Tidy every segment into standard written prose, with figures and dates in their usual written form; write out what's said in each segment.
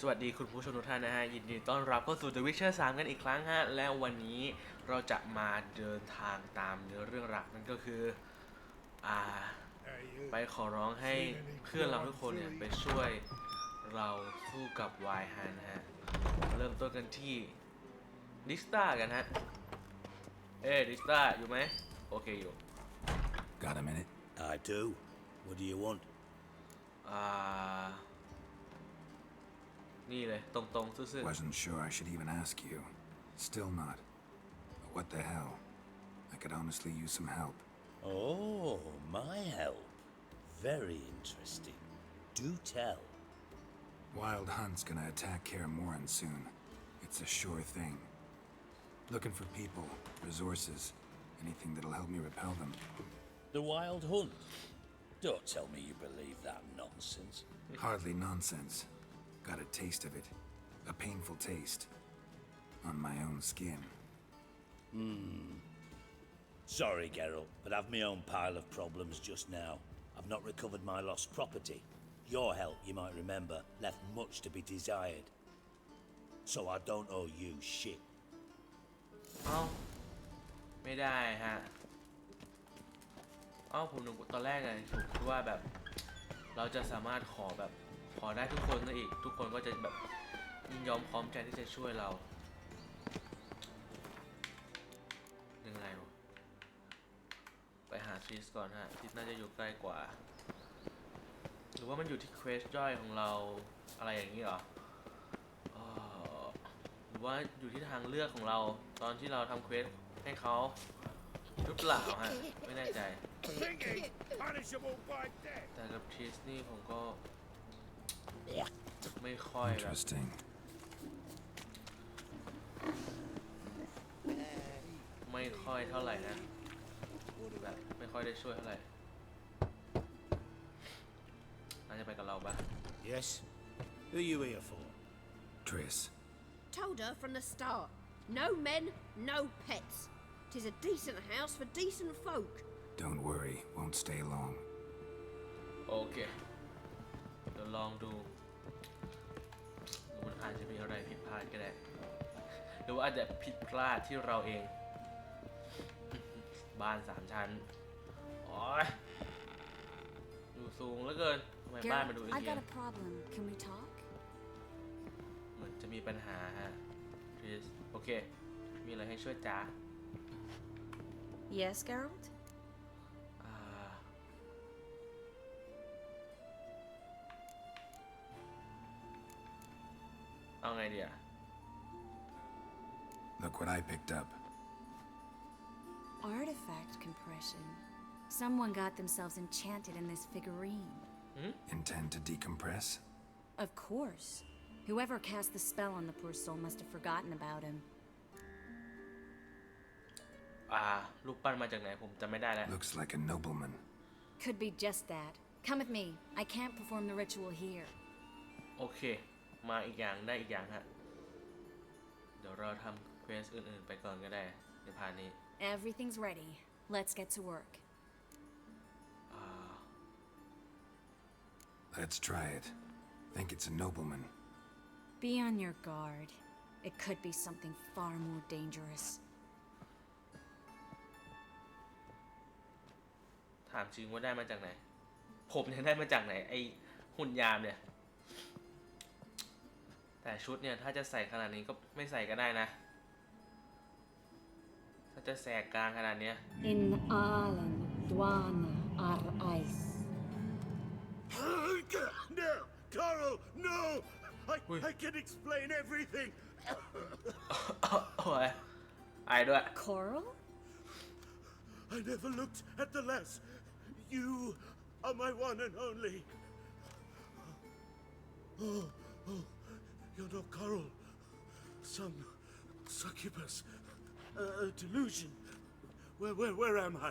สวัสดีคุณผู้ชมทุกท่านนะฮะยินดีต้อนรับเข้าสู่ The Witcher 3 กันอีกครั้งฮะแล้ววันนี้เราจะมาเดินทางตามเนื้อเรื่องหลักนั่นก็คือไปขอร้องให้เพื่อนเราทุกคนเนี่ยไปช่วยเราสู้กับวายฮันฮะเริ่มต้นกันที่ดิสตากันฮะดิสตาอยู่ไหมโอเคอยู่ Got a minute? I do. What do you want? นี่เลยตรงๆซื่อ Wasn't sure I should even ask you. Still not. But what the hell? I could honestly use some help. Oh, my help. Very interesting. Do tell. Wild Hunt's gonna attack Kaer Morhen soon. It's a sure thing. Looking for people, resources, anything that'll help me repel them. The Wild Hunt? Don't tell me you believe that nonsense. Hardly nonsense. Got a taste of it. A painful taste. On my own skin. Sorry, Geralt, but I've my own pile of problems just now. I've not recovered my lost property. Your help, you might remember, left much to be desired. So I don't owe you shit. เอ้าไม่ได้ฮะผมนึกตอนแรกไงผมคิดว่าแบบเราจะสามารถขอได้ทุกคนนะอีกทุกคนก็จะแบบยินยอมพร้อมใจที่จะช่วยเรายังไงวะไปหาทริสก่อนฮะทริสน่าจะอยู่ใกล้กว่าหรือว่ามันอยู่ที่เควสย่อยของเราอะไรอย่างนี้เหรอหรือว่าอยู่ที่ทางเลือกของเราตอนที่เราทำเควสให้เขาหรือเปล่าฮะไม่แน่ใจแต่กับทริสนี่ผมก็ไม่ค่อยแบบ Interesting. ไม่ค่อยเท่าไหร่นะแบบไม่ค่อยได้ช่วยเท่าไหร่น่าจะไปกับเราปะ Yes? Who are you here for? Triss. Told her from the start. No men, no pets. 'Tis a decent house for decent folk. Don't worry, won't stay long. โอเคเดี๋ยวลองดูมันอาจจะมีอะไรผิดพลาดก็ได้หรือว่าอาจจะผิดพลาดที่เราเองบ้าน3 ชั้นโอ้ยอยู่สูงเหลือเกินทำไมบ้านมันดูเอีย I've got ง a problem. Can we talk? เหมือนจะมีปัญหาฮะทริสโอเคมีอะไรให้ช่วยจ๊ะ Yes, Geralt? เอาไงดีอะ Look what I picked up. Artifact compression. Someone got themselves enchanted in this figurine. Intend to decompress? Of course. Whoever cast the spell on the poor soul must have forgotten about him. รูปปั้นมาจากไหนผมจำไม่ได้แล้ว Looks like a nobleman. Could be just that. Come with me. I can't perform the ritual here. โอเคมาอีกอย่างได้อีกอย่างฮะเดี๋ยวเราทำเควสอื่นๆไปก่อนก็ได้ในพาร์ทนี้ Everything's ready. Let's get to work. Let's try it. Think it's a nobleman. Be on your guard. It could be something far more dangerous. ถามจริงว่าได้มาจากไหนผมเนี่ยได้มาจากไหนไอหุ่นยามเนี่ยแต่ชุดเนี่ยถ้าจะใส่ขนาดนี้ก็ไม่ใส่ก็ได้นะถ้าจะแสกกลางขนาดเนี้ย In Alan Dwana ar ice. No! Carl, no! I can explain everything! โอ้ยอายด้วย Coral? I never looked at the lass. You are my one and only. Oh, you're not Coral. Some succubus. A delusion. Where am I?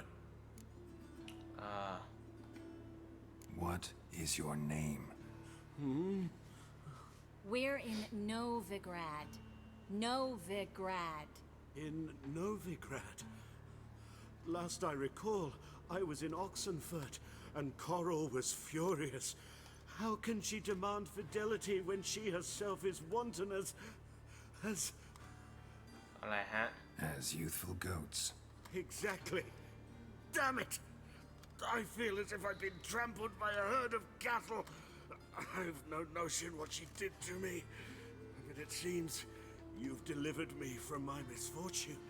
What is your name? We're in Novigrad. Novigrad. In Novigrad. Last I recall, I was in Oxenfurt, and Coral was furious. How can she demand fidelity when she herself is wanton as... อะไรฮะ As youthful goats. Exactly. Damn it! I feel as if I've been trampled by a herd of cattle. I've no notion what she did to me, but it seems you've delivered me from my misfortune.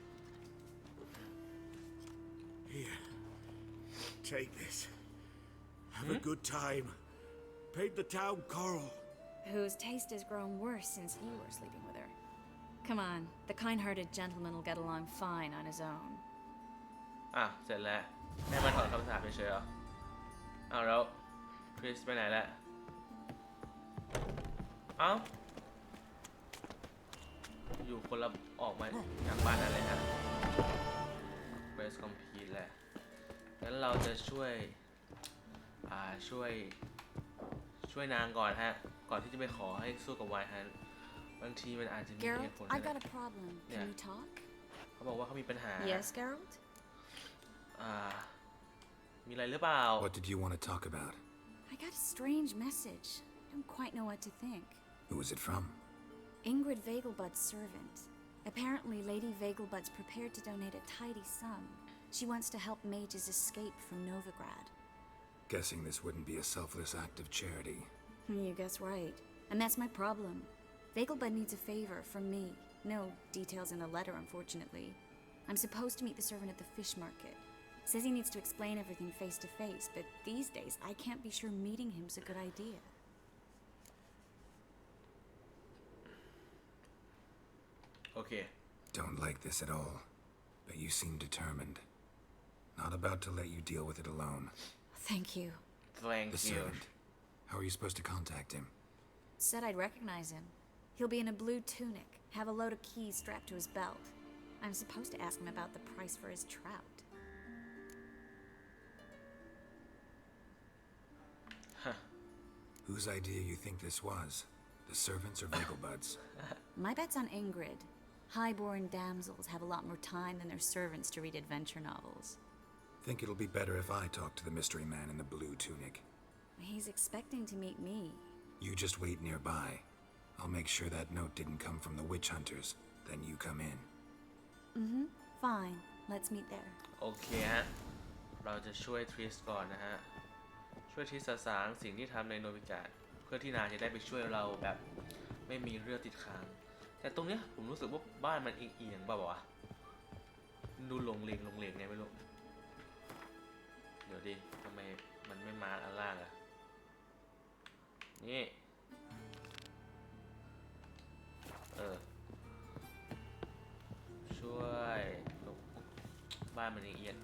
Here, take this. Have a good time. Paid the town coral. Whose taste has grown worse since you were sleeping with her. Come on, the kind-hearted gentleman will get along fine on his own. อ่ะเสร็จแล้วแม่มาถอดคำสาปเฉยๆเหรอเอาแล้วคริสไปไหนแล้วเอ้าอยู่คนละออกมาจากบ้านนั่นเลยฮะเบสคอมพีทแหละงั้นเราจะช่วยช่วยนางก่อนฮะก่อนที่จะไปขอให้สู้กับไวฮันบางทีมันอาจจะมีเห Geralt, ตุผล I've got a problem. Can we talk? เขาบอกว่าเขามีปัญหา Yes, Geralt? มีอะไรหรือเปล่า What did you want to talk about? I got a strange message. Don't quite know what to think. Who was it from? Ingrid Vegelbud's servant. Apparently, Lady Vegelbud's prepared to donate a tidy sum. She wants to help mages escape from Novigrad. Guessing this wouldn't be a selfless act of charity. You guess right. And that's my problem. Vegelbud needs a favor from me. No details in the letter, unfortunately. I'm supposed to meet the servant at the fish market. Says he needs to explain everything face to face, but these days I can't be sure meeting him's a good idea. Okay. Don't like this at all, but you seem determined. Not about to let you deal with it alone. Thank you. Thank The you. servant. How are you supposed to contact him? Said I'd recognize him. He'll be in a blue tunic, have a load of keys strapped to his belt. I'm supposed to ask him about the price for his trout. Huh. Whose idea you think this was? The servants or Vegelbud's? My bet's on Ingrid. High-born damsels have a lot more time than their servants to read adventure novels. Think it'll be better if I talk to the mystery man in the blue tunic. He's expecting to meet me. You just wait nearby. I'll make sure that note didn't come from the witch hunters. Then you come in. Mm-hmm. Fine. Let's meet there. โอเคฮะเราจะช่วยทริสก่อนนะฮะช่วยทริสสะสางสิ่งที่ทำในโนวิกาเพื่อที่นางจะได้ไปช่วยเราแบบไม่มีเรื่องติดค้างแต่ตรงเนี้ยผมรู้สึกว่าบ้านมันเอียงๆป่ะวะดูลงเลงไงไม่รู้เดี๋ยวดิทำไมมันไม่มาอันล่างอะนี่ช่วยบ้านมันเอียง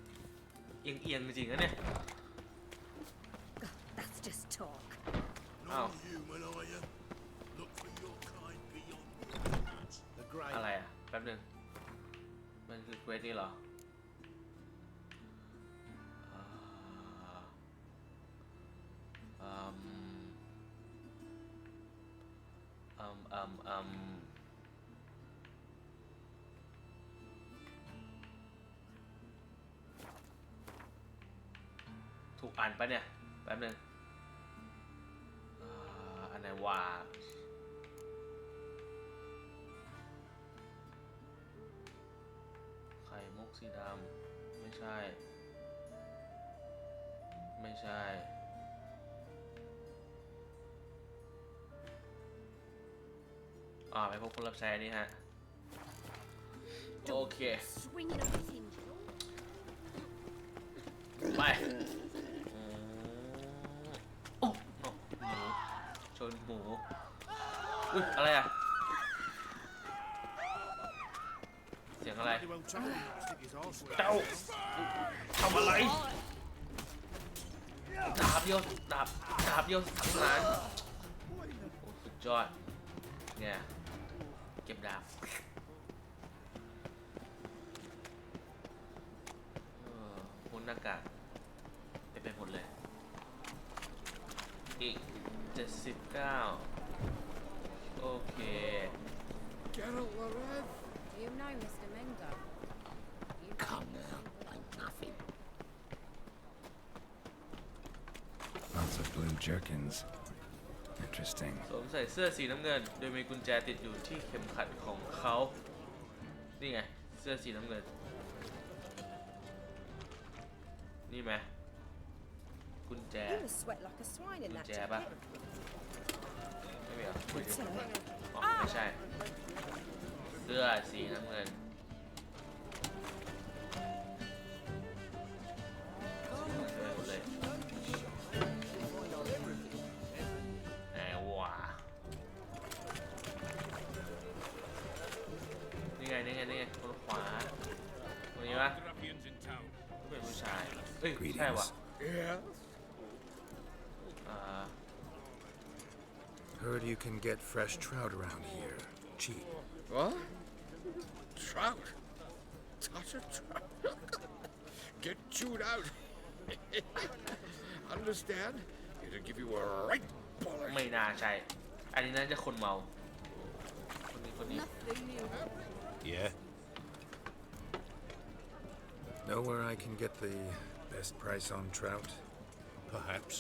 จริงๆนะเนี่ย That's just talk. Oh. Human, are you? Look for your kind beyond the grave. อะไรอ่ะแป๊บนึงมันคือเควสนี่เหรอถูกอ่านปะเนี่ยแป๊บนึงอันไหนวะไข่มุกสีดำไม่ใช่ไปพบคนรับใช้นี่ฮะโอเค Swinging a bit in. ไปโอ้หมูชนหมูอุ๊ยอะไรอ่ะเสียงอะไร เจ้าทำอะไรดาบเดียวสังหารโอ้สุดยอดเนี่ยเก็บดาบพ้นหน้ากากไปหมดเลยอีก79โอเค Geralt arrived. You know Mr. Mendo. Come now, ain't nothing. Lots of blue jerkins. Interesting. สวมใส่เสื้อสีน้ำเงิน โดยมีกุญแจติดอยู่ที่เข็มขัดของเขา นี่ไง เสื้อสีน้ำเงิน นี่ไหมกุญแจ You must sweat like a swine in กุญ that แจปะ jacket. ไม่มีเหรอ Good to know. อ๋อไม่ใช่ เสื้อสีน้ำเงินเสื้อหมดเลยไหนวะนี่ไงคนขวาตรงนี้ปะเป็นผู้ชายเอ้ยใช่วะ Yes? Heard you can get fresh trout around here. Cheap. What? Trout? Touch a trout? Get chewed out. Understand? It'll give you a right ไม่ polish. น่าใช่ อันนี้น่าจะคนเมา คนนี้ Yeah? Know where I can get the best price on trout? Perhaps.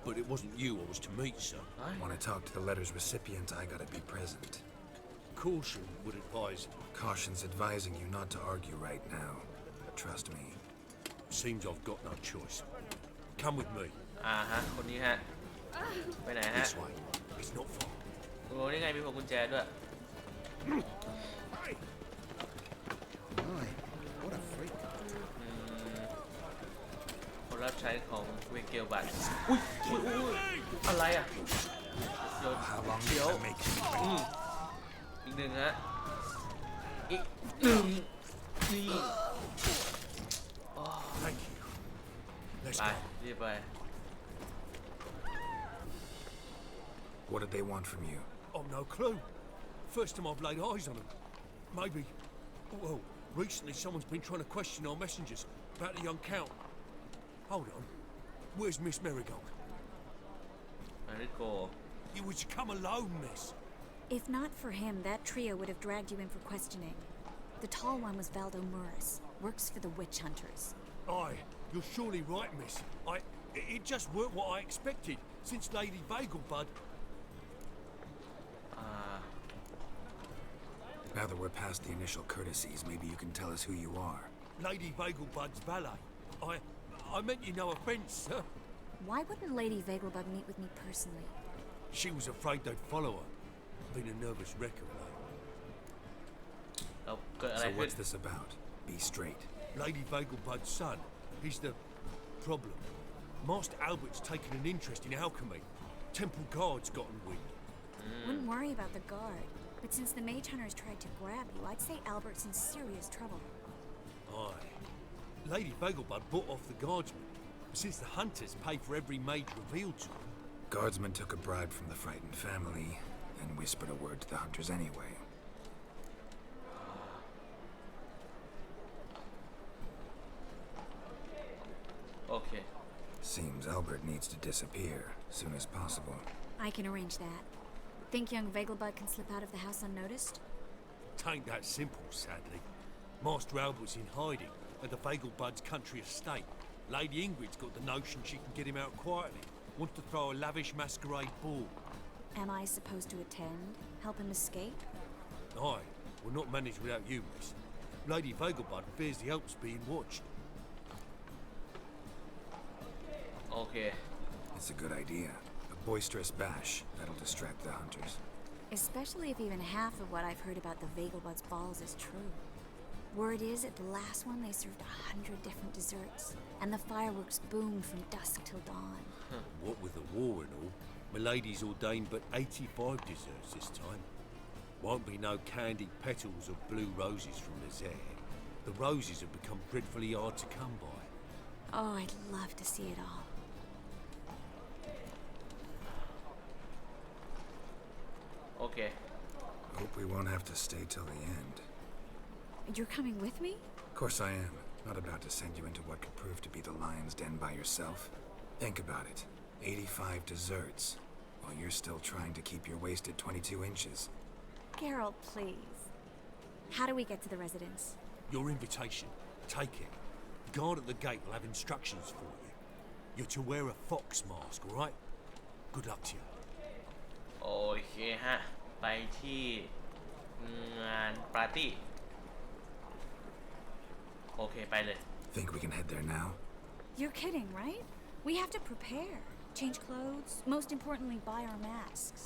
But it wasn't you I was to meet, sir. Want to talk to the letter's recipient, I gotta be present. Caution would advise. Caution's advising you not to argue right now. Trust me. Seems I've got no choice. Come with me. ฮะ คนนี้ฮะ ไปไหนฮะ This way. It's not far. โอ้นี่ไงมีพวงกุญแจด้วย My, what a freak. คนรับใช้ของเวเกลบัตอุ้ยอะไรอ่ะ เดี๋ยว How long เดี๋ยว does that make you? อีกหนึ่งฮะ อีกหนึ่งนี่ Thank you. Let's ไป go. รีบไป What did they want from you? I've no clue. First time I've laid eyes on them. Maybe. Well, recently someone's been trying to question our messengers about the young count. Hold on. Where's Miss Marigold? มาริโก You was to come alone, miss. If not for him, that trio would have dragged you in for questioning. The tall one was Valdo Murris, works for the witch hunters. Aye, you're surely right, miss. It just weren't what I expected since Lady Vagelbud. Now that we're past the initial courtesies, maybe you can tell us who you are. Lady Vagelbud's valet. I meant you no offence, sir. Why wouldn't Lady Vagelbud meet with me personally? She was afraid they'd follow her. Been a nervous wreck of late. เราเกิดอะไร So ขึ้น what's this about? Be straight. Lady Vagelbud's son. He's the problem. Master Albert's taken an interest in alchemy. Temple guards gotten wind. Wouldn't worry about the guard. But since the mage hunters tried to grab you, I'd say Albert's in serious trouble. Aye. Lady Vagelbud bought off the guardsmen. Since the hunters pay for every mage revealed to them. Guardsman took a bribe from the frightened family and whispered a word to the hunters anyway. Okay. Seems Albert needs to disappear soon as possible. I can arrange that. Think young Vagelbud can slip out of the house unnoticed? Tain't that simple, sadly. Master Albert's in hiding at the Vagelbud's country estate. Lady Ingrid's got the notion she can get him out quietly. Wants to throw a lavish masquerade ball. Am I supposed to attend? Help him escape? Aye, we'll not manage without you, miss. Lady Vagelbud fears the Alps being watched. Okay. It's a good idea. A boisterous bash. That'll distract the hunters. Especially if even half of what I've heard about the Vagelbud's balls is true. Word is, at the last one they served 100 different desserts, and the fireworks boomed from dusk till dawn. What with the war and all, Milady's ordained but 85 desserts this time. Won't be no candied petals or blue roses from Nazaire. The roses have become dreadfully hard to come by. Oh, I'd love to see it all. Okay. Hope we won't have to stay till the end. You're coming with me? Of course I am. Not about to send you into what could prove to be the lion's den by yourself. Think about it. 85 desserts, while you're still trying to keep your waist at 22 inches. Geralt, please. How do we get to the residence? Your invitation. Take it. The guard at the gate will have instructions for you. You're to wear a fox mask, all right? Good luck to you. ฮะ ไปที่งานปาร์ตี้ โอเค ไปเลย Think we can head there now? You're kidding, right? We have to prepare. Change clothes. Most importantly, buy our masks.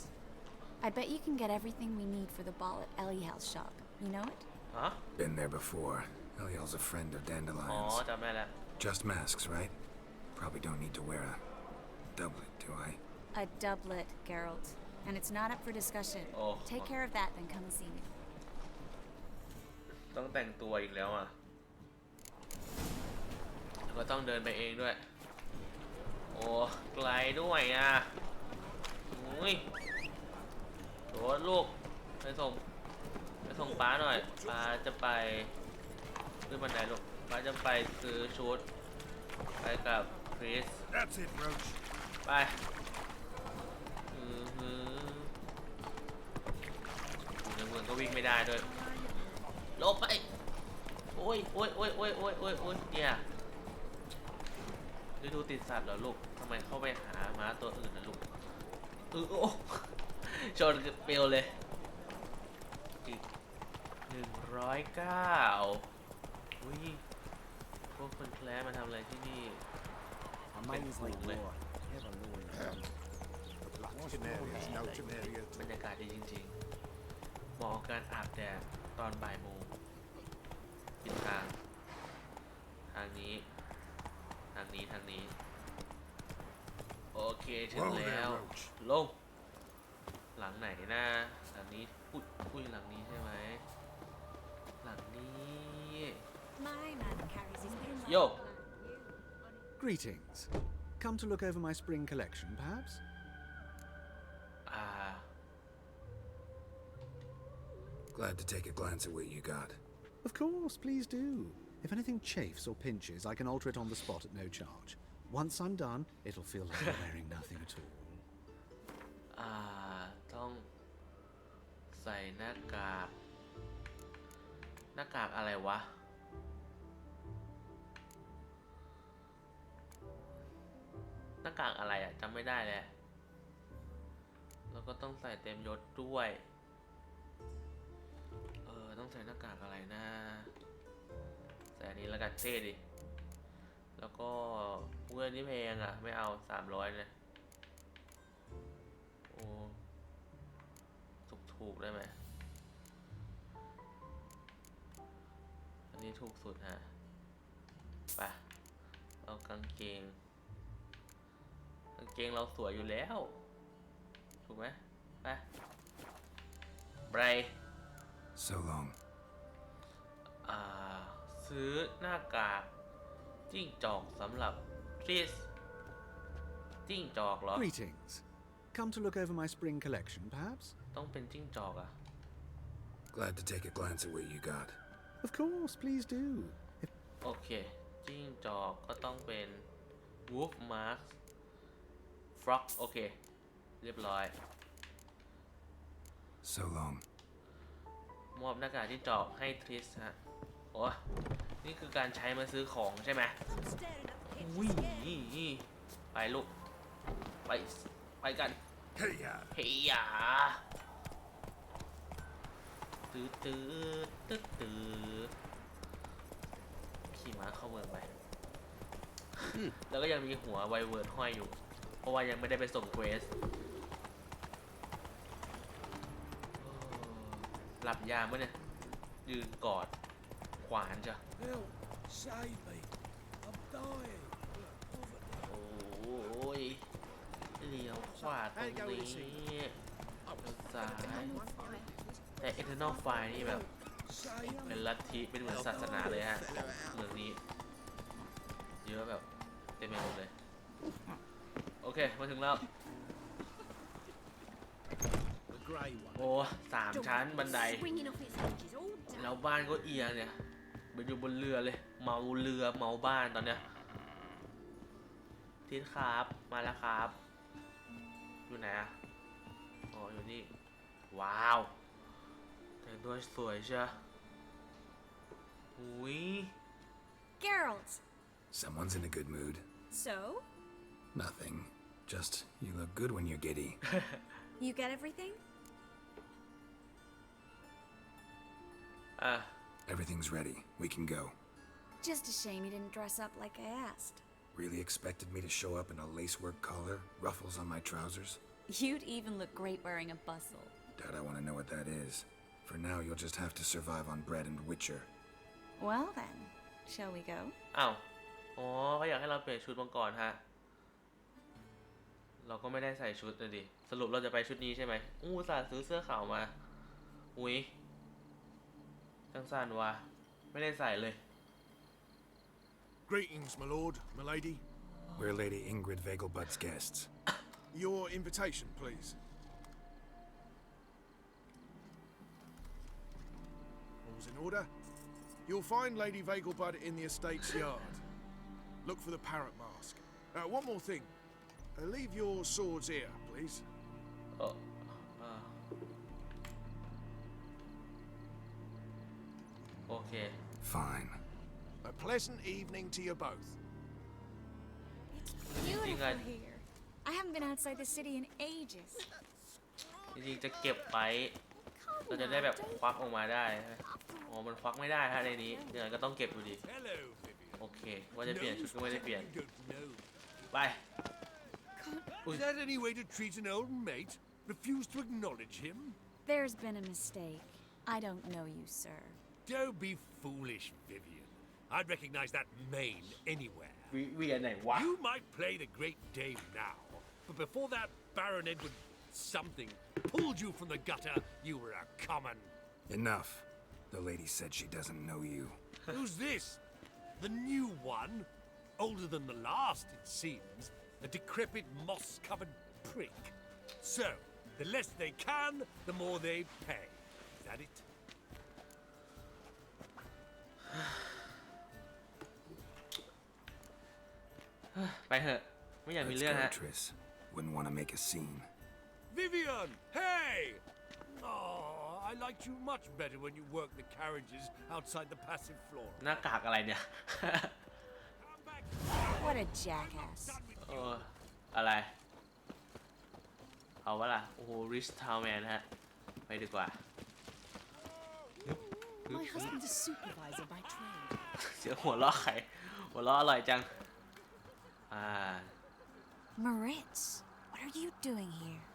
I bet you can get everything we need for the ball at Eliel's shop. You know it? ฮะ Been there before. Eliel's a friend of อ๋อ Dandelion's. จำได้แล้ว Just masks, right? Probably don't need to wear a doublet, do I? A doublet, Geralt. And it's not up for discussion. Oh. Take care of that, then come and see me. ต้องแต่งตัวอีกแล้วอ่ะแล้วก็ต้องเดินไปเองด้วย โอ้ไกลด้วยอ่ะอุ้ยโหลูกไปส่งป้าหน่อยป้าจะไปขึ้นบันไดลูกป้าจะไปซื้อชุดไปกับคริส That's it, Roach. ไปอยู่ในเมืองก็วิ่งไม่ได้ด้วยลบไปโอ้ยเนี่ยดูติดสัตว์เหรอลูกทำไมเข้าไปหาม้าตัวอื่นนะลูกโอ้ชนเปลวเลยอีก109อุ้ยพวกคนแคล้มาทำอะไรที่นี่ เป็นฝูงเลยบรรยากาศดีจริงๆเหมาะกับการอาบแดดตอนบ่ายโมงปิดทางนี้โอเคถึงแล้วลงหลังไหนนะหลังนี้อุ้ยหลังนี้ใช่ไหมหลังนี้ My man carries his paper. Yo. Greetings. Come to look over my spring collection, perhaps? Glad to take a glance at what you got. Of course, please do. If anything chafes or pinches, I can alter it on the spot at no charge. Once I'm done, it'll feel like you're wearing nothing at all. ต้องใส่หน้ากากอะไรวะหน้ากากอะไรจำไม่ได้แล้วแล้วก็ต้องใส่เต็มยศด้วยต้องใส่หน้ากากอะไรนะใส่อันนี้แล้วกันเท่ดิแล้วก็เงินนี่แพงไม่เอา300เลยโอ้ถูกได้ไหมอันนี้ถูกสุดฮะไปเอากางเกงเราสวยอยู่แล้วถูกไหมไปไบร So long. ซื้อหน้ากากจิ้งจอกสำหรับคริสจิ้งจอกเหรอ Greetings. Come to look over my spring collection, perhaps? ต้องเป็นจิ้งจอก Glad to take a glance at what you got. Of course, please do. โอเคจิ้งจอกก็ต้องเป็น Wolf Mask Frog โอเคเรียบร้อย So long. มอบหน้ากากจิ้งจอกให้ทริสฮะโอ้นี่คือการใช้มาซื้อของใช่ไหมอุ้ยไปลูกไปกัน Hey-ya. เฮียตื้อขี่ม้าเข้าเมืองไป แล้วก็ยังมีหัวไวเวิร์ดห้อยอยู่เพราะว่ายังไม่ได้ไปส่งเควสหลับยามปะเนี่ยยืนกอดขวานจ้ะ Help! Save me! I'm dying! โอ้ยเลี้ยวขวาตรงนี้ซ้ายแต่ Eternal Fire นี่แบบเป็นลัทธิเป็นเหมือนศาสนาเลยฮะเมืองนี้เยอะแบบเต็มไปหมดเลยโอเคมาถึงแล้วโอ้3 ชั้นบันได Swinging off its hinges all day. แล้วบ้านก็เอียงเนี่ยไปอยู่บนเรือเลยเมาเรือเมาบ้านตอนเนี้ยทิศครับมาแล้วครับอยู่ไหนอ๋ออยู่นี่ว้าวแต่งตัวสวยใช่อุ้ย Geralt! Someone's in a good mood. So? Nothing. Just, you look good when you're giddy. You get everything? Everything's ready. We can go. Just a shame you didn't dress up like I asked. Really expected me to show up in a lacework collar, ruffles on my trousers? You'd even look great wearing a bustle. Dad, I want to know what that is. For now, you'll just have to survive on bread and witcher. Well then, shall we go? อ้าวอ๋อเขาอยากให้เราเปลี่ยนชุดมาก่อนฮะเราก็ไม่ได้ใส่ชุดเลยดิสรุปเราจะไปชุดนี้ใช่ไหมอุตส่าห์ซื้อเสื้อขาวมาอุ้ยจังสันวะไม่ได้ใส่เลย Greetings, my lord, my lady. We're Lady Ingrid Vegelbud's guests. Your invitation, please. All's in order. You'll find Lady Vegelbud in the estate's yard. Look for the parrot mask. One more thing. Leave your swords here, please. Okay. Fine. A pleasant evening to you both. It's beautiful here. I haven't been outside the city in ages. จริงๆจะเก็บไปเราจะได้แบบควักออกมาได้ฮะอ๋อมันควักไม่ได้ฮะในนี้เดี๋ยวก็ต้องเก็บอยู่ดีโอเคว่าจะเปลี่ยนชุดก็ไม่ได้เปลี่ยนไป Is that any way to treat an old mate? Refuse to acknowledge him? There's been a mistake. I don't know you, sir. Don't be foolish, Vivian. I'd recognize that mane anywhere. วีอันไหนวะ You might play the great dame now, but before that Baron Edward something pulled you from the gutter, you were a common. Enough. The lady said she doesn't know you. Who's this? The new one? Older than the last, it seems. A decrepit, moss-covered prick. So, the less they can, the more they pay. Is that it? ไปเถอะไม่อยากมี Let's เรื่อง go, ฮะ Triss. Wouldn't want to make a scene. Vivian! Hey! Oh, I liked you much better when you worked the carriages outside the passive floor. หน้ากากอะไรเนี่ย What a jackass. อะไรเอาวะล่ะโอ้โหริชทาวแมนฮะไปดีกว่า My husband's a supervisor by trade. เสียงหัวเราะใครหัวเราะอร่อยจังMoritz, what are you doing here?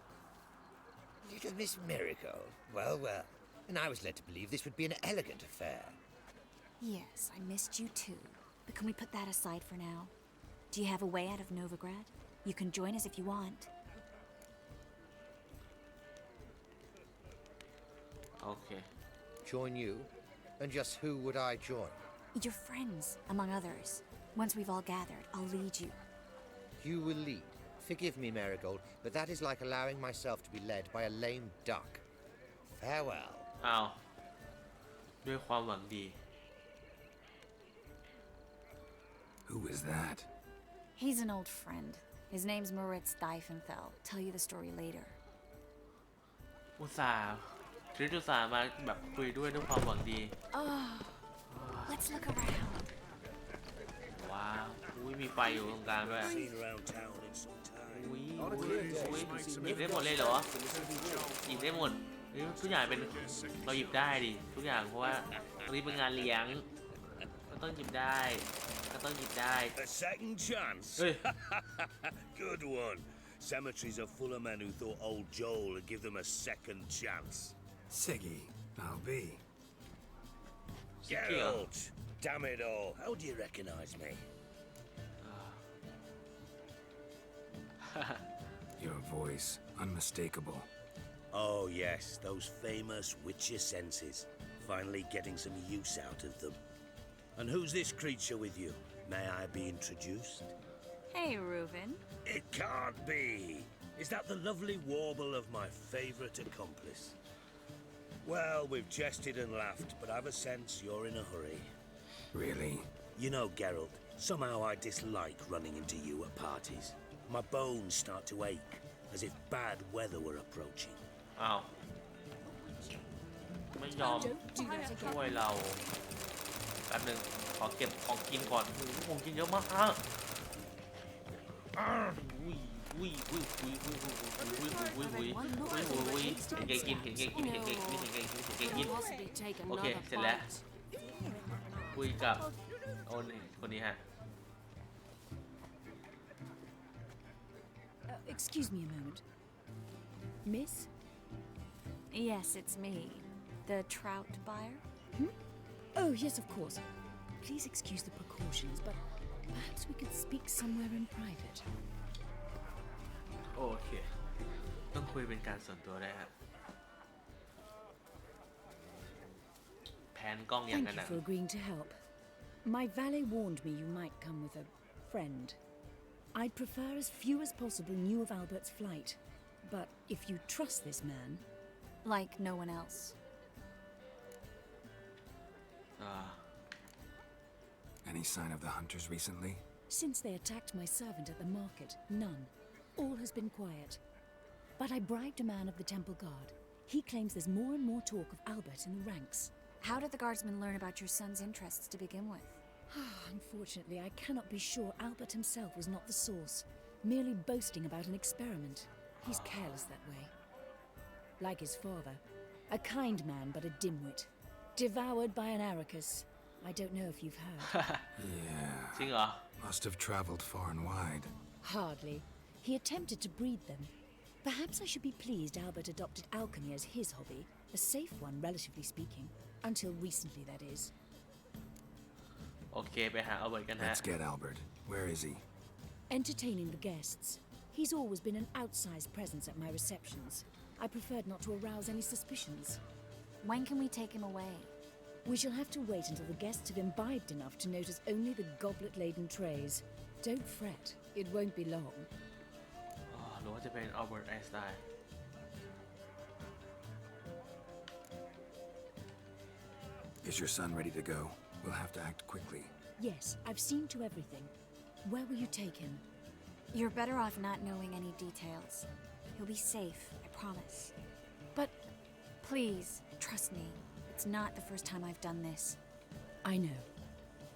Little Miss Miracle. Well, well. And I was led to believe this would be an elegant affair. Yes, I missed you too. But can we put that aside for now? Do you have a way out of Novigrad? You can join us if you want. Okay. Join you? And just who would I join? Your friends, among others. Once we've all gathered, I'll lead you. You will lead. Forgive me, Marigold, but that is like allowing myself to be led by a lame duck. Farewell. อ้าวด้วยความหวังดี Who is that? He's an old friend. His name's Moritz Diefenthal. Tell you the story later. อุตส่าห์ทริปอุตส่าห์มาแบบคุยด้วยความหวังดี Oh, let's look around. ว้าวอุ้ยมีไฟอยู่ตรงกลางด้วย Seen around town in some time. อุ้ยหยิบได้หมดเลยเหรอหยิบได้หมดทุกอย่างเป็นเราหยิบได้ดิทุกอย่างเพราะว่าตรงนี้เป็นงานเลี้ยงก็ต้องหยิบได้ก็ต้องหยิบได้ A second chance? Hey. Good one. Cemeteries are full of men who thought old Joel would give them a second chance. Siggy, I'll be. Geralt! Damn it all. How do you recognize me? Your voice, unmistakable. Oh, yes, those famous witcher senses. Finally getting some use out of them. And who's this creature with you? May I be introduced? Hey, Reuben. It can't be! Is that the lovely warble of my favourite accomplice? Well, we've jested and laughed, but I've a sense you're in a hurry. Really? You know, Geralt, somehow I dislike running into you at parties. My bones start to ache, as if bad weather were approaching. อ้าวไม่ยอมช่วยเราแป๊บนึงขอเก็บของกินก่อนโอ้โหของกินเยอะมากอุ้ยอุ้ยอุ้ยอุ้ยอุ้ยอุ้ยอุ้ยอุ้ยอุ้ยอุ้ย just a เห็น bit แกกินเห็นแก stabbed. กินเห็นแกกินเห็นแกกินเห็นแกกิน Couldn't possibly take โอเค another เสร็จแล้ว bite. คุยกับคนนี้ฮะ Excuse me a moment. Miss? Yes, it's me. The trout buyer? Oh, yes, of course. Please excuse the precautions, but perhaps we could speak somewhere in private. โอเค ต้องคุยเป็นการส่วนตัวได้ฮะแผนกล้องอย่าง Thank กัน you นะ for agreeing to help. My valet warned me you might come with a friend. I'd prefer as few as possible knew of Albert's flight. But if you trust this man... Like no one else. Any sign of the hunters recently? Since they attacked my servant at the market, none. All has been quiet. But I bribed a man of the temple guard. He claims there's more and more talk of Albert in the ranks. How did the guardsmen learn about your son's interests to begin with? Unfortunately, I cannot be sure Albert himself was not the source, merely boasting about an experiment. He's careless that way. Like his father, a kind man but a dimwit, devoured by an aracus. I don't know if you've heard. Yeah. จริงเหรอ Must have traveled far and wide. Hardly. He attempted to breed them. Perhaps I should be pleased Albert adopted alchemy as his hobby, a safe one, relatively speaking. Until recently, that is. โอเคไปหาเอาเบิร์ตกันฮะ Let's get Albert. Where is he? Entertaining the guests. He's always been an outsized presence at my receptions. I preferred not to arouse any suspicions. When can we take him away? We shall have to wait until the guests have imbibed enough to notice only the goblet-laden trays. Don't fret. It won't be long. อ๋อหรือว่าจะเป็นอัลเบิร์ตไอน์สไตน์ Is your son ready to go? We'll have to act quickly. Yes, I've seen to everything. Where will you take him? You're better off not knowing any details. He'll be safe, I promise. But Please, trust me. It's not the first time I've done this. I know.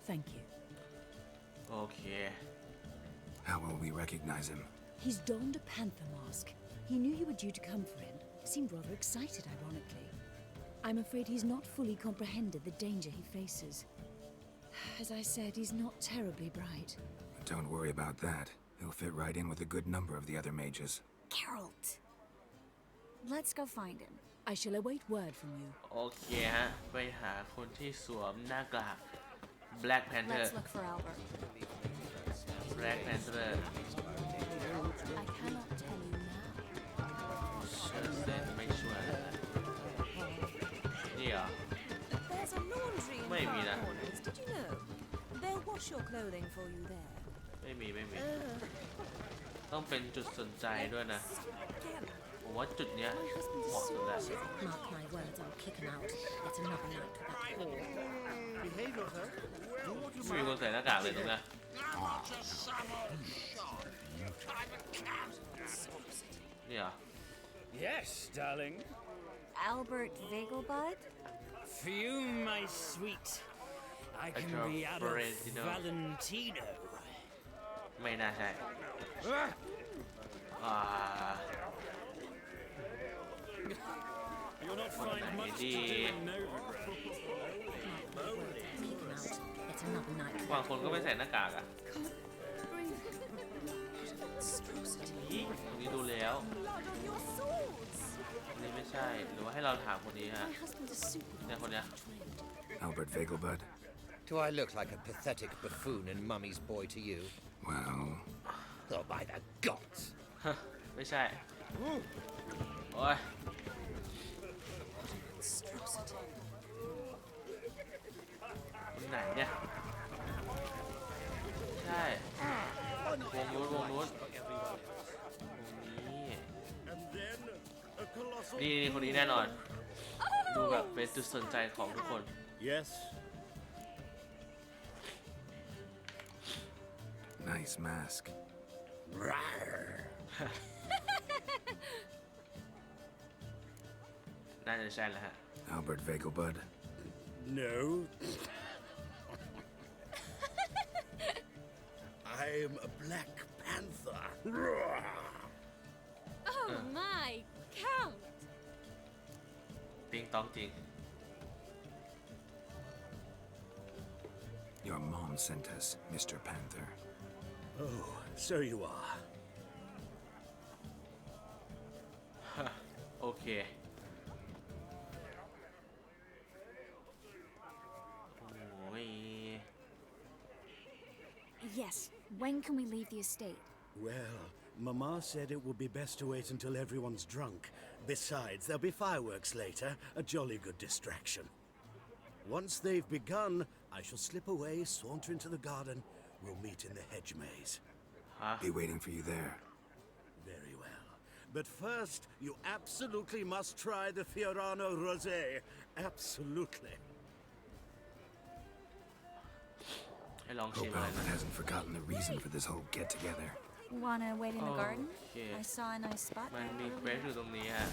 Thank you. โอเค How will we recognize him? He's donned a panther mask. He knew you were due to come for him. Seemed rather excited, ironically. I'm afraid he's not fully comprehended the danger he faces. As I said, he's not terribly bright. Don't worry about that. He'll fit right in with a good number of the other mages. Geralt! Let's go find him. I shall await word from you. โอเคฮะ ไปหาคนที่สวมหน้ากาก Black Panther Let's look for Albert. Black Panther I cannot tell you now. เชิญเซนไม่ชัวร์นะนี่เหรอ There's a laundry in Maybe far that. corners. Did you know? They'll wash your clothing for you there. ไม่มี ต้องเป็นจุดสนใจด้วยนะ ผมว่าจุดเนี้ยเหมาะสุดแล้ว Mark my words, I'll kick him out. Get another night with that whore. ไม่มีคนใส่หน้ากากเลยตรงนั้น นี่เหรอ Yes, darling. Albert Vegelbud? For you, my sweet. I can be out of Valentino. Valentino. ไม่น่าใช่ You'll not find much to do in Novigrad. Kick him out. Get another night with บางคนก็ไม่ใส่หน้ากากอ่ะ monstrosity. อีตรงนี้ดูแล้ว Blood on your swords. อันนี้ไม่ใช่ หรือว่าให้เราถามคนนี้ฮะ My husband is super เนี่ยคนเนี้ย Albert Vegelbud? Do I look like a pathetic buffoon and mummy's boy to you? Well, Oh, by the gods! ไม่ใช่ โอ้ย Monstrosity. คนไหนเนี่ย ใช่วงนู้นวงนี้ นี่คนนี้แน่นอน ดูแบบเป็นจุดสนใจของทุกคน Yes. nice mask. น่าจะใช่แล้วฮะ Albert Vegelbud? No. I'm a Black Panther. Oh my, Count! ต้องจริง Your mom sent us, Mr. Panther. Oh, so you are. โอเคโอ้ย Yes, when can we leave the estate? Well, Mama said it would be best to wait until everyone's drunk. Besides, there'll be fireworks later, a jolly good distraction. Once they've begun, I shall slip away, saunter into the garden. We'll meet in the hedge maze. Be waiting for you there. Very well. But first, you absolutely must try the Fiorano Rosé. Absolutely. ให้ลองชิม Hope เลย Albert hasn't forgotten the reason for this whole get-together. Wanna wait in the garden? Okay. I saw a nice spot มัน there มีเควส earlier. อยู่ตรงนี้ฮะ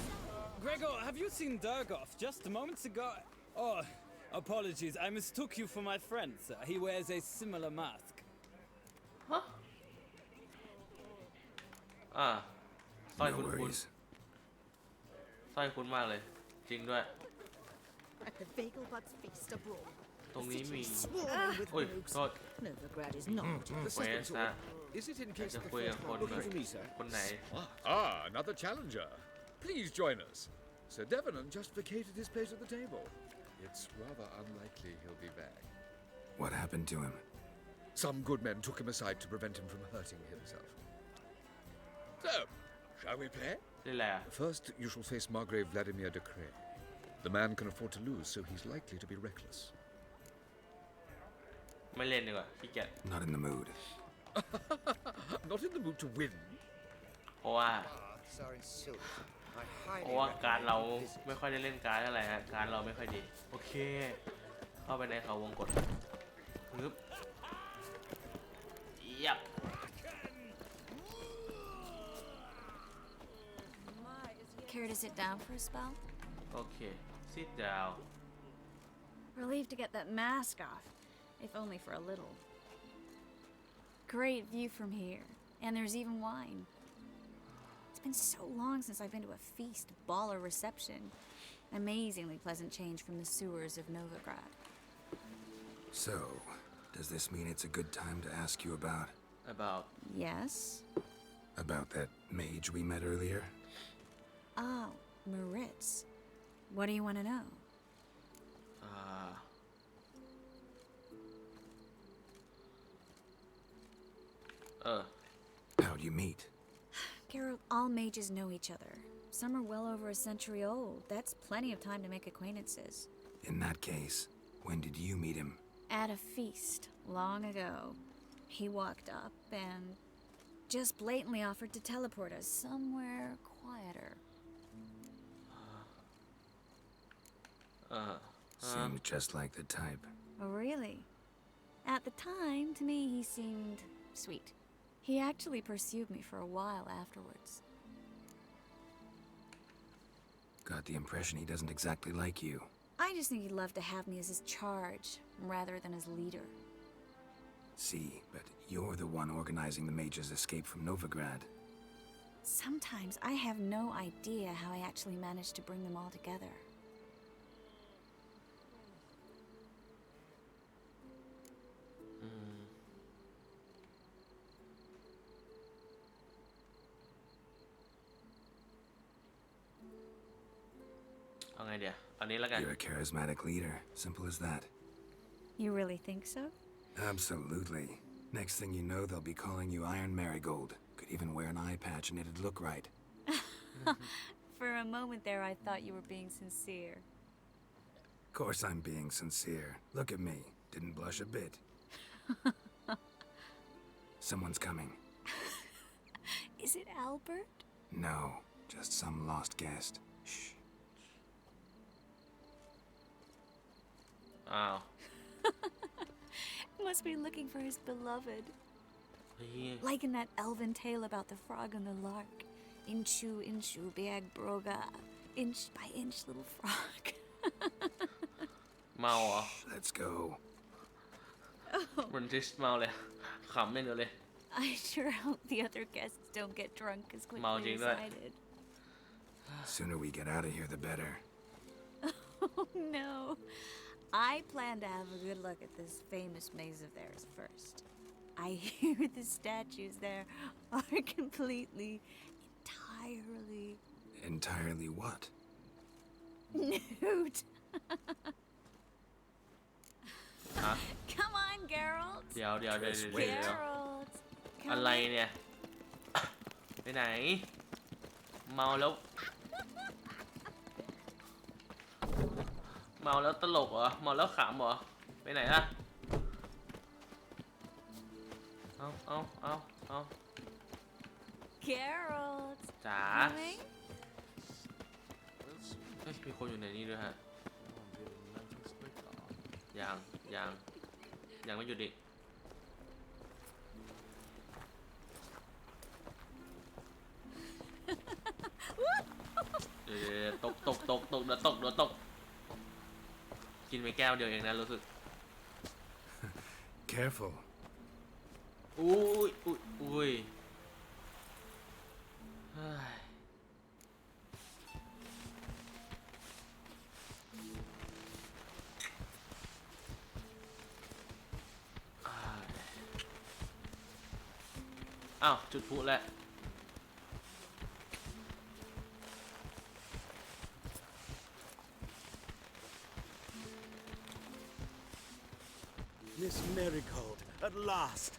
Gregor, have you seen Durgoff just moments ago? Oh, apologies. I mistook you for my friend, sir. He wears a similar mask. ฮะสร้อย No คุ้น worries. สร้อยคุ้นมากเลย จริงด้วย At the Vegelbud's feast abroad. ตรงนี้มี Swarming with โอ้ย rogues. โทษ Novigrad is not. เควสฮะ Is it in อยาก case จะ the คุยกับ first คน one หน่อย looking for me, sir? คนไหน Another challenger. Please join us. Sir Devenant just vacated his place at the table. It's rather unlikely he'll be back. What happened to him? Some good men took him aside to prevent him from hurting himself. So, shall we play? นี่แหละ First, you shall face Margrave Vladimir de Cray. The man can afford to lose, so he's likely to be reckless. ไม่เล่นดีกว่าขี้เกียจ Not in the mood. Not in the mood to win. เพราะว่า Paths are in silk. I เพ highly ราะว่าการเรา recommend visit. ไม่ค่อยได้เล่นการดอะไรฮะ การเราไม่ค่อยดี โอเค เข้าไปในเขาวงกตฮึบยับ Care to sit down for a spell? โอเค sit down Relieved to get that mask off, if only for a little. Great view from here, and there's even wine. It's been so long since I've been to a feast, ball, or reception. Amazingly pleasant change from the sewers of Novigrad. So, does this mean it's a good time to ask you about Yes? that mage we met earlier? Oh, Maritz. What do you want to know? How'd you meet? Geralt, all mages know each other. Some are well over a century old. That's plenty of time to make acquaintances. In that case, when did you meet him? At a feast, long ago. He walked up and just blatantly offered to teleport us somewhere quieter. Seemed just like the type. Oh, really? At the time, to me, he seemed sweet. He actually pursued me for a while afterwards. Got the impression he doesn't exactly like you. I just think he'd love to have me as his charge, rather than as leader. See, but you're the one organizing the mage's escape from Novigrad. Sometimes I have no idea how I actually managed to bring them all together. You're a charismatic leader. Simple as that. You really think so? Absolutely. Next thing you know, they'll be calling you Iron Marigold. Could even wear an eye patch and it'd look right. For a moment there, I thought you were being sincere. Of course I'm being sincere. Look at me. Didn't blush a bit. Someone's coming. Is it Albert? No, just some lost guest. Shh. Oh. Must be looking for his beloved. Like in that elven tale about the frog and the lark. Inchu, inchu, bag broga. Inch by inch, little frog. Let's go. I sure hope the other guests don't get drunk as quickly as I did. Sooner we get out of here, the better. Oh no. I plan to have a good look at this famous maze of theirs first. I hear the statues there are entirely... Entirely what? nude. ฮะ Come on, Geralt. เดี๋ยว Geralt. อะไรเนี่ย ไปไหน เมาแล้วตลกเหรอ เมาแล้วขำเหรอ ไปไหนล่ะ เอา Geralt. จ๋า Coming? เฮ้ยมีคนอยู่ในนี้ด้วยฮะ ยังไม่หยุดดิตก เดี๋ยวตก กินไปแก้วเดียวเองนะรู้สึก Careful. อุ้ยเฮ้ยอ้าวจุดพลุแล้ว Miss Marigold, at last.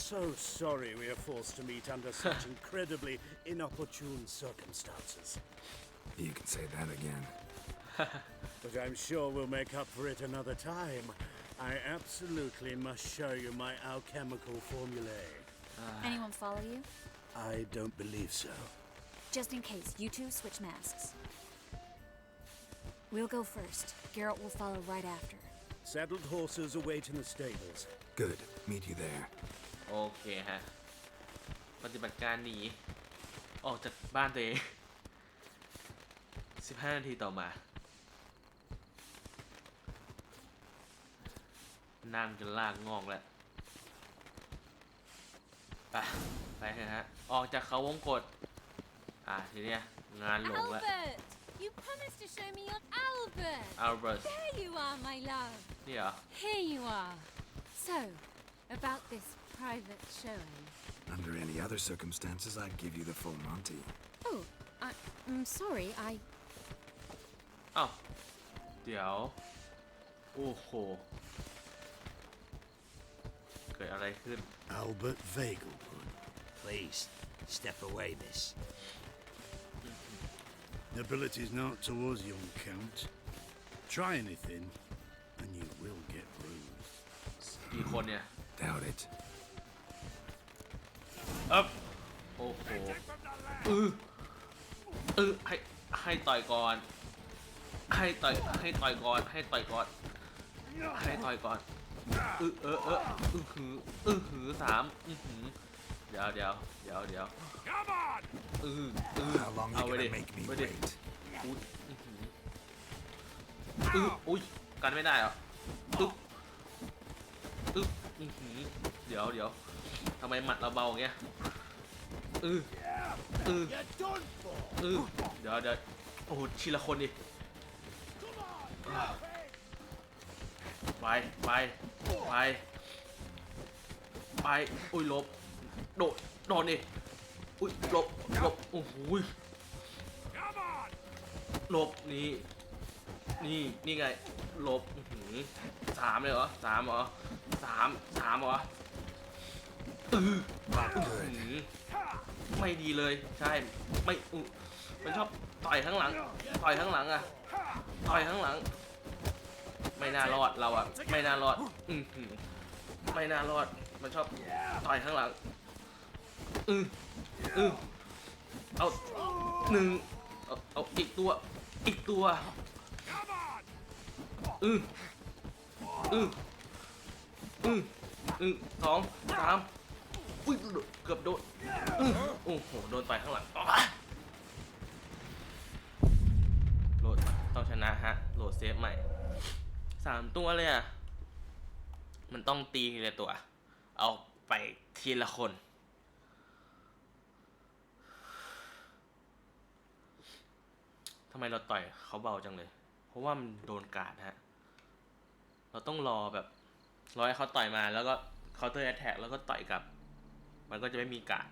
So sorry we are forced to meet under such incredibly inopportune circumstances. You can say that again. But I'm sure we'll make up for it another time. I absolutely must show you my alchemical formulae. Anyone follow you? I don't believe so. Just in case, you two switch masks. We'll go first. Geralt will follow right after. Saddled horses await in the stables. Good. Meet you there. โอเคฮะ ปฏิบัติการหนีออกจากบ้านตัวเอง15 นาทีต่อมา นั่งจนลากงอกแล้ว ไปเถอะฮะ ออกจากเขาวงกฏทีเนี้ยงานหลงแล้ว Albert! You promised to show me your Albert! Albert There you are, my love! นี่เหรอ Here you are. So, about this private showing. Under any other circumstances, I'd give you the full Monty. Oh, I'm sorry, อ้าวเดี๋ยว โอ้โห เกิดอะไรขึ้น Albert Vegelbud. Please, step away, miss. Nobility's not towards young Count. Try anything, and you will get bruised. กี่คนเนี่ย Doubt it. โอ้โหให้ต่อยก่อน ให้ต่อยก่อน สามเดี๋ยว How long เอา you ไปดิ gonna make me ไปดิ wait? อุ้ยกันไม่ได้เหรอเดี๋ยวทำไมหมัดเราเบาอย่างเงี้ยเดี๋ยวโอ้โหทีละคนดิไปอุ้ยลบโดนดิอุ้ยลบโอ้โหลบนี่ไงลบ3เลยเหรอ3เหรอไม่ดีเลยใช่ไม่มันชอบต่อยข้างหลังอ่ะต่อยข้างหลังไม่น่ารอดเราอ่ะไม่น่ารอดมันชอบต่อยข้างหลังเอาเอาอีกตัว2 3อุ้ยเกือบโดนโอ้โหโดนต่อยข้างหลังโหลดต้องชนะฮะโหลดเซฟใหม่3 ตัวเลยอ่ะมันต้องตีทีละตัวเอาไปทีละคนทำไมเราต่อยเขาเบาจังเลย เพราะว่ามันโดนการ์ดฮะเราต้องรอแบบรอให้เขาต่อยมาแล้วก็เคาน์เตอร์แอทแทกแล้วก็ต่อยกลับมันก็จะไม่มีการ์ด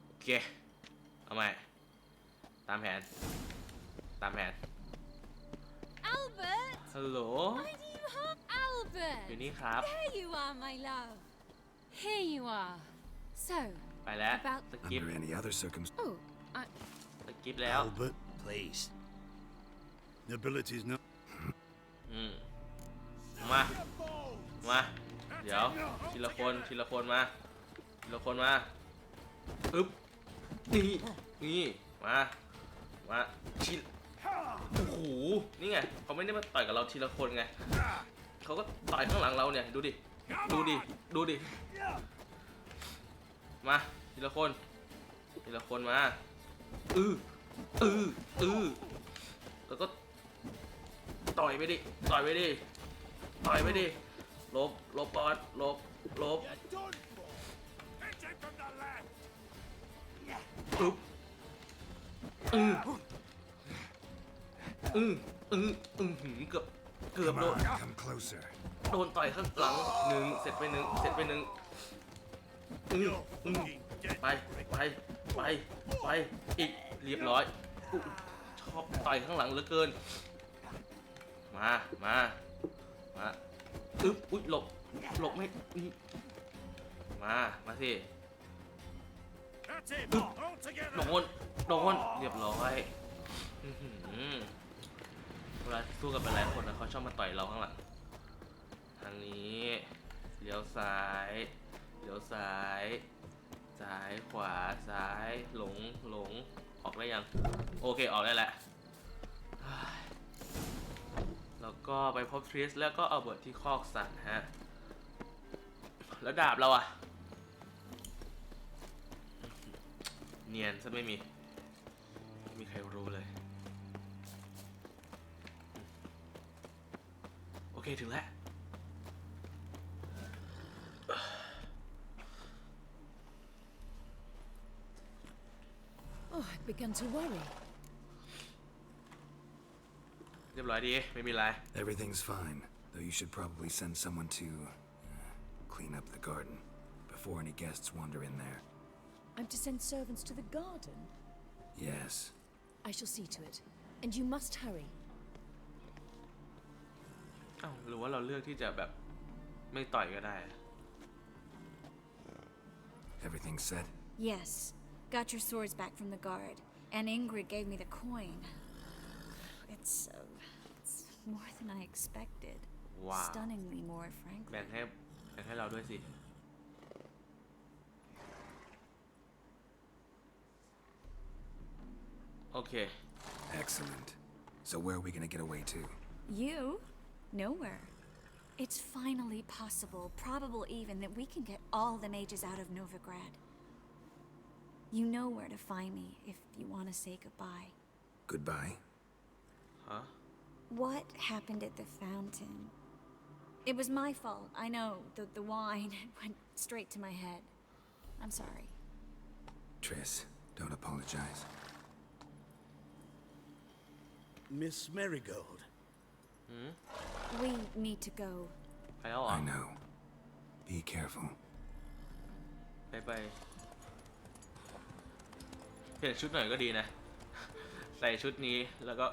โอเคเอาใหม่ตามแผนAlbert! ฮัลโหล Why do you have Albert? อยู่นี่ครับ There you are, my love. Here you are. So, ไปแล้ว about สกิป Under any other circumstances. oh, สกิปแล้ว Albert, please. Nobility's not. มาเดี๋ยวทีละคนมาอึ๊บนี่มาทีโอ้โหนี่ไงเขาไม่ได้มาต่อยกับเราทีละคนไงเขาก็ต่อยข้างหลังเราเนี่ยดูดิมาทีละคนมาแล้วก็ต่อยไปดิลบก่อนลบอึ๊บเกือบ Come โดน on, come closer. โดนต่อยข้างหลังเสร็จไปหนึ่งไปอีกเรียบร้อยชอบต่อยข้างหลังเหลือเกินมาอึ๊บอุ๊ยหลบไม่มาสิอึ๊บโดนเรียบร้อยเวลาสู้กับหลายคนนะเขาชอบมาต่อยเราข้างหลังทางนี้เลี้ยวซ้ายขวาซ้ายหลงออกได้ยังโอเคออกได้แหละแล้วก็ไปพบทริสแล้วก็เอาเบิร์ตที่คอกสัตว์ฮะแล้วดาบเราอะเนียนซะไม่มีใครรู้เลยโอเคถึงแล้วOh, I've begun to worry. เรียบร้อยดีไม่มีไร Everything's fine, though you should probably send someone to clean up the garden before any guests wander in there. I'm to send servants to the garden? Yes. I shall see to it. And you must hurry. หรือว่าเราเลือกที่จะแบบไม่ต่อยก็ได้ Everything set? Yes. Got your swords back from the guard. And Ingrid gave me the coin. It's more than I expected. Wow. Stunningly more, แบ่ frankly. งให้เราด้วยสิโอเค Excellent. So where are we gonna get away to? You? Nowhere. It's finally possible, probable even, that we can get all the mages out of Novigrad. You know where to find me if you want to say goodbye. Goodbye? Huh? What happened at the fountain? It was my fault, I know. The wine went straight to my head. I'm sorry. Triss, don't apologize. Miss Marigold. We need to go. ไปแล้วเหรอ I know. Be careful. ไปเปลี่ยนชุดหน่อยก็ดีนะ ใส่ชุดนี้แล้วก็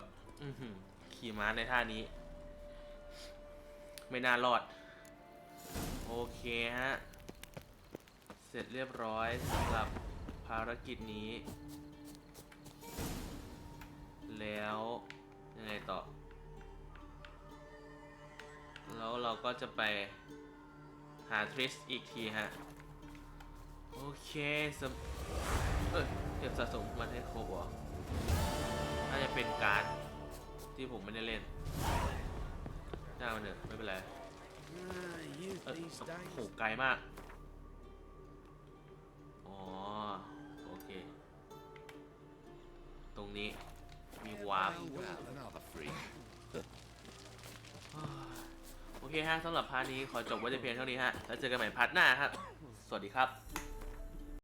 ขี่ม้าในท่านี้ ไม่น่ารอด โอเคฮะ เสร็จเรียบร้อยสำหรับภารกิจนี้ แล้วยังไงต่อ แล้วเราก็จะไปหาทริสอีกทีฮะ โอเคเก็บสะสมมันให้ครบอ่ะน่าจะเป็นการที่ผมไม่ได้เล่นน่ามันเถอะไม่เป็นไรโหไกลมากอ๋อโอเคตรงนี้มีวาร์ปโอเคฮะสำหรับพาร์ทนี้ขอจบไว้แต่เพียงเท่านี้ฮะแล้วเจอกันใหม่พาร์ทหน้าครับสวัสดีครับ